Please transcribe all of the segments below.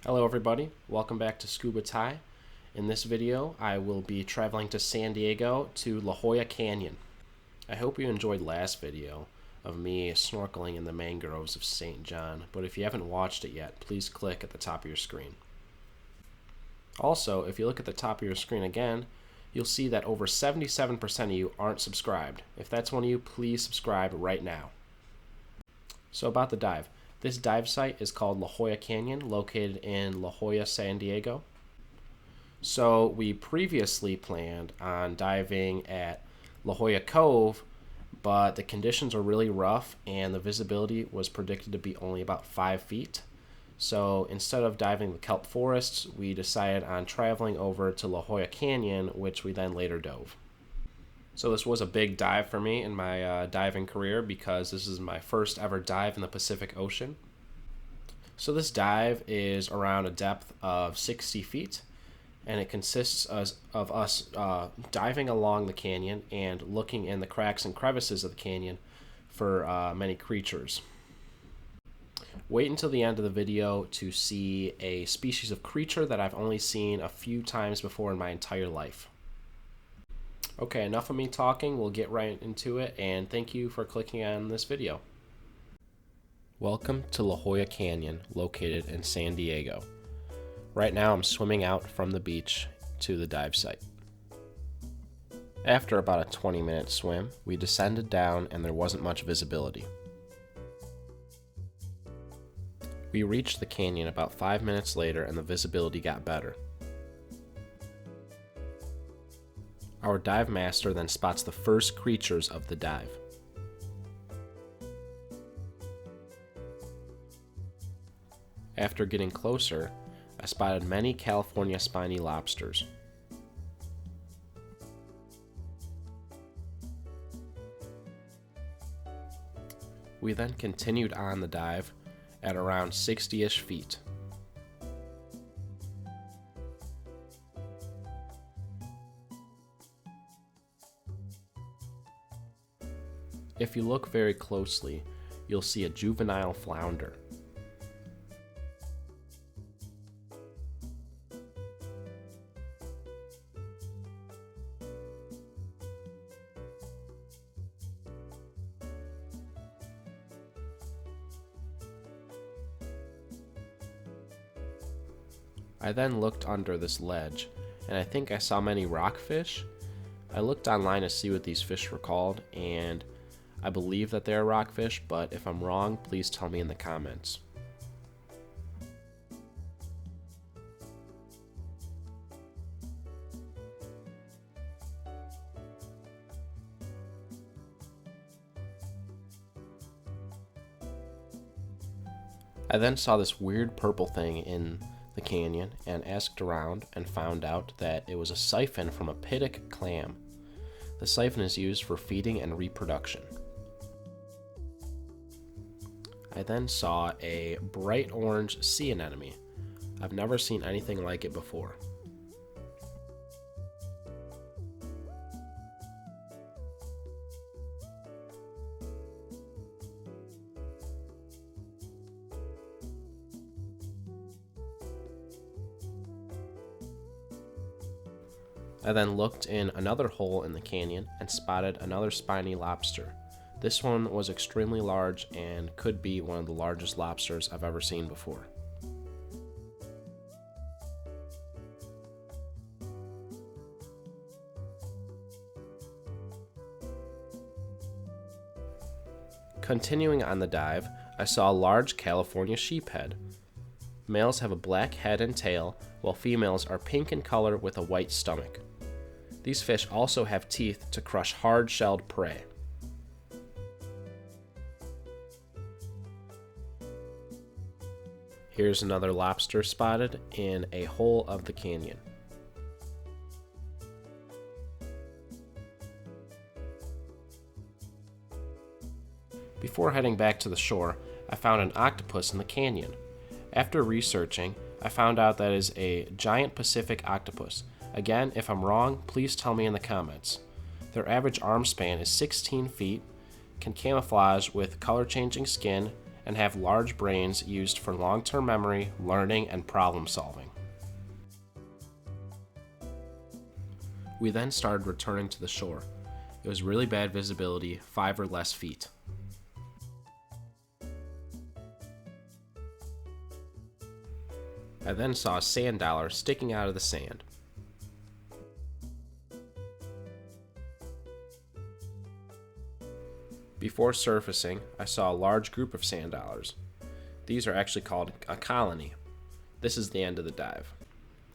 Hello everybody, welcome back to ScubaTY. In this video, I will be traveling to San Diego to La Jolla Canyon. I hope you enjoyed last video of me snorkeling in the mangroves of St. John, but if you haven't watched it yet, please click at the top of your screen. Also, if you look at the top of your screen again, you'll see that over 77% of you aren't subscribed. If that's one of you, please subscribe right now. So about the dive. This dive site is called La Jolla Canyon, located in La Jolla, San Diego. So we previously planned on diving at La Jolla Cove, but the conditions were really rough and the visibility was predicted to be only about 5 feet. So instead of diving the kelp forests, we decided on traveling over to La Jolla Canyon, which we then later dove. So this was a big dive for me in my diving career because this is my first ever dive in the Pacific Ocean. So this dive is around a depth of 60 feet, and it consists of us diving along the canyon and looking in the cracks and crevices of the canyon for many creatures. Wait until the end of the video to see a species of creature that I've only seen a few times before in my entire life. Okay, enough of me talking, we'll get right into it, and thank you for clicking on this video. Welcome to La Jolla Canyon, located in San Diego. Right now I'm swimming out from the beach to the dive site. After about a 20-minute swim, we descended down and there wasn't much visibility. We reached the canyon about 5 minutes later and the visibility got better. Our dive master then spots the first creatures of the dive. After getting closer, I spotted many California spiny lobsters. We then continued on the dive at around 60-ish feet. If you look very closely, you'll see a juvenile flounder. I then looked under this ledge, and I think I saw many rockfish. I looked online to see what these fish were called, and I believe that they are rockfish, but if I'm wrong, please tell me in the comments. I then saw this weird purple thing in the canyon and asked around and found out that it was a siphon from a pittic clam. The siphon is used for feeding and reproduction. I then saw a bright orange sea anemone. I've never seen anything like it before. I then looked in another hole in the canyon and spotted another spiny lobster. This one was extremely large and could be one of the largest lobsters I've ever seen before. Continuing on the dive, I saw a large California sheephead. Males have a black head and tail, while females are pink in color with a white stomach. These fish also have teeth to crush hard-shelled prey. Here's another lobster spotted in a hole of the canyon. Before heading back to the shore, I found an octopus in the canyon. After researching, I found out that it is a giant Pacific octopus. Again, if I'm wrong, please tell me in the comments. Their average arm span is 16 feet, can camouflage with color-changing skin, and have large brains used for long-term memory, learning, and problem solving. We then started returning to the shore. It was really bad visibility, 5 or less feet. I then saw a sand dollar sticking out of the sand. Before surfacing, I saw a large group of sand dollars. These are actually called a colony. This is the end of the dive.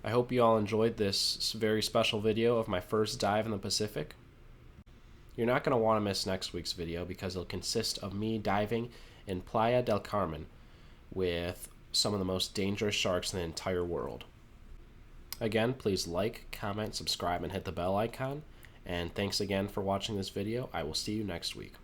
I hope you all enjoyed this very special video of my first dive in the Pacific. You're not going to want to miss next week's video because it'll consist of me diving in Playa del Carmen with some of the most dangerous sharks in the entire world. Again, please like, comment, subscribe, and hit the bell icon. And thanks again for watching this video. I will see you next week.